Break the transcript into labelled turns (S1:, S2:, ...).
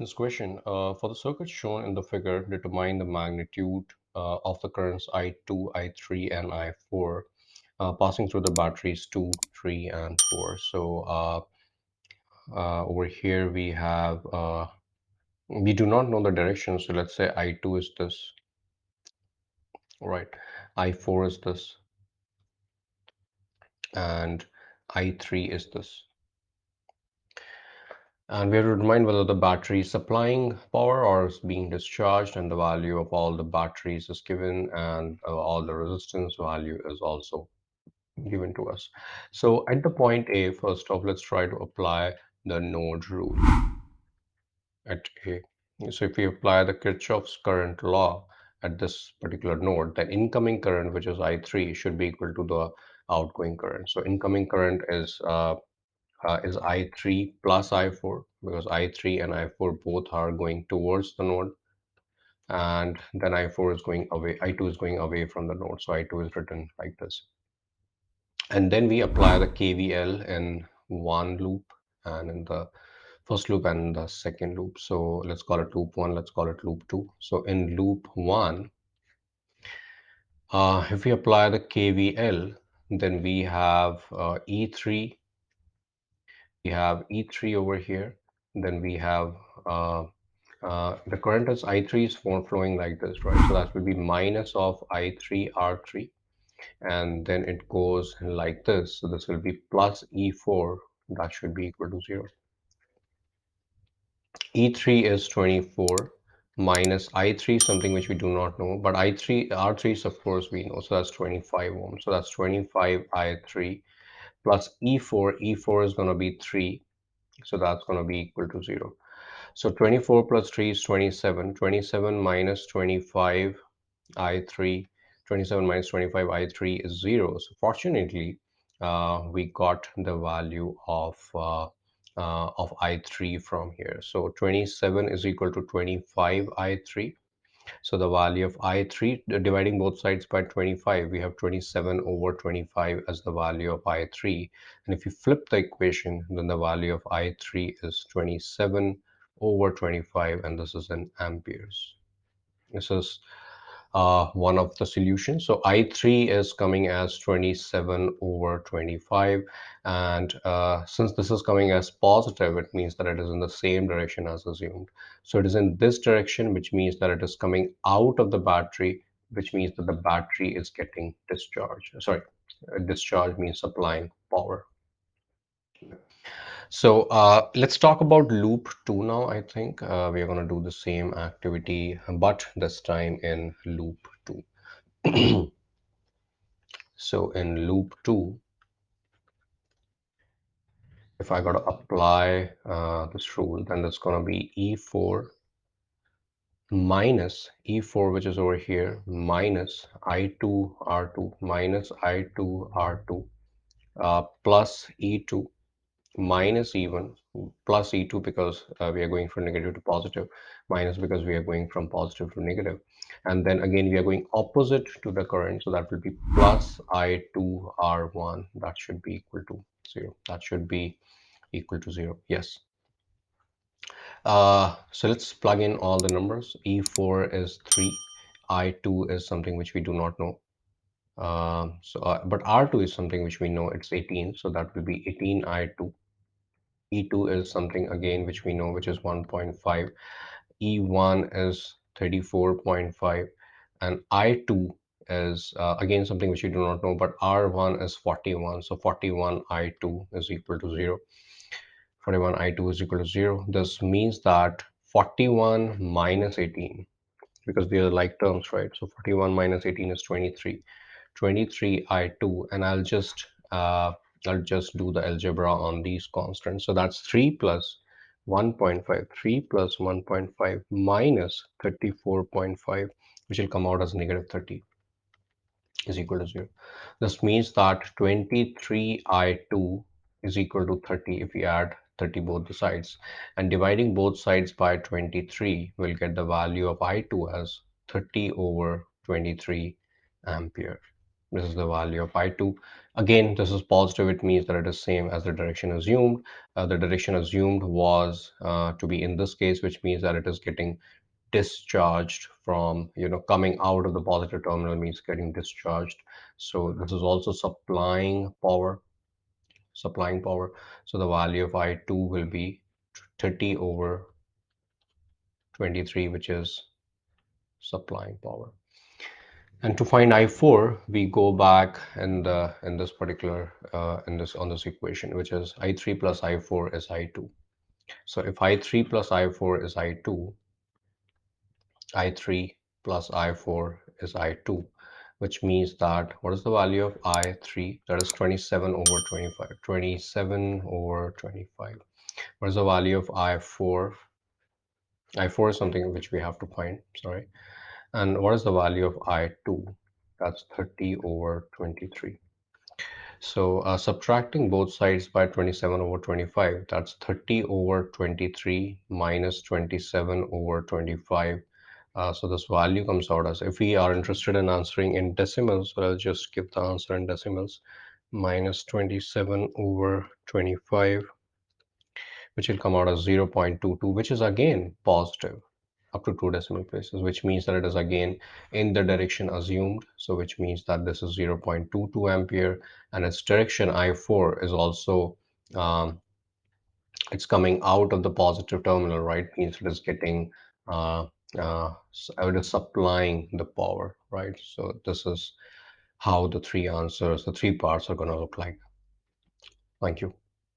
S1: This question, for the circuit shown in the figure, determine the magnitude of the currents I2, I3, and I4 passing through the batteries 2, 3, and 4. Over here we do not know the direction. So let's say I2 is this, right? I4 is this, and I3 is this. And we have to determine whether the battery is supplying power or is being discharged, and the value of all the batteries is given, and all the resistance value is also given to us. So at the point A, first off, let's try to apply the node rule at A. So if we apply the Kirchhoff's current law at this particular node, then incoming current, which is I3, should be equal to the outgoing current. So incoming current is I3 plus I4, because I3 and I4 both are going towards the node, and then I4 is going away, I2 is going away from the node. So I2 is written like this. And then we apply the KVL in one loop and in the first loop and in the second loop. So let's call it loop one, let's call it loop two. So in loop one, if we apply the KVL, then we have E3 over here, then we have the current is I3 is flowing like this, right? So that will be minus of I3 R3, and then it goes like this. So this will be plus E4, that should be equal to 0. E3 is 24 minus I3, something which we do not know, but I3, R3 is of course we know, so that's 25 ohms. So that's 25 I3 plus E4. E4 is going to be 3, so that's going to be equal to 0. So 24 plus 3 is 27. 27 minus 25 I3. 27 minus 25 I3 is 0. So fortunately, we got the value of I3 from here. So 27 is equal to 25 I3. So the value of I3, dividing both sides by 25, we have 27 over 25 as the value of I3. And if you flip the equation, then the value of I3 is 27 over 25, and this is in amperes. This is one of the solutions. So I3 is coming as 27 over 25. And since this is coming as positive, it means that it is in the same direction as assumed. So it is in this direction, which means that it is coming out of the battery, which means that the battery is getting discharged. Sorry, discharge means supplying power. So let's talk about loop 2 now. I think we are going to do the same activity, but this time in loop 2. So in loop 2, if I got to apply this rule, then that's going to be E4 minus E4, which is over here, minus I2 R2 minus I2 R2 plus E2 minus E1 plus E2, because we are going from negative to positive, minus because we are going from positive to negative. And then again, we are going opposite to the current. So that will be plus I2 R1. That should be equal to 0. That should be equal to 0. Yes. So let's plug in all the numbers. E4 is 3. I2 is something which we do not know. But R2 is something which we know, it's 18. So that will be 18 I2. E2 is something again which we know, which is 1.5. E1 is 34.5, and I2 is again something which we do not know, but R1 is 41. So 41 I2 is equal to 0. 41 I2 is equal to 0. This means that 41 minus 18, because they are like terms, right? So 41 minus 18 is 23. 23 I2, and I'll just do the algebra on these constants. So that's 3 plus 1.5, 3 plus 1.5 minus 34.5, which will come out as negative 30, is equal to 0. This means that 23 I2 is equal to 30 if we add 30 both the sides, and dividing both sides by 23 we'll get the value of I2 as 30 over 23 ampere. This is the value of I2. Again, this is positive. It means that it is same as the direction assumed. The direction assumed was to be in this case, which means that it is getting discharged from, coming out of the positive terminal means getting discharged. So this is also supplying power. So the value of I2 will be 30 over 23, which is supplying power. And to find I4, we go back in this particular on this equation, which is I3 plus I4 is I2. So if I3 plus I4 is I2, I3 plus I4 is I2, which means that what is the value of I3? That is 27 over 25. 27 over 25. What is the value of I4? I4 is something which we have to find, sorry. And what is the value of I2? That's 30 over 23. So subtracting both sides by 27 over 25, that's 30 over 23 minus 27 over 25. So this value comes out as, if we are interested in answering in decimals, so I'll just give the answer in decimals, minus 27 over 25, which will come out as 0.22, which is again positive up to two decimal places, which means that it is again in the direction assumed. So which means that this is 0.22 ampere, and its direction I4 is also, it's coming out of the positive terminal, right? Means it is getting, it is supplying the power, right? So this is how the three parts are going to look like. Thank you.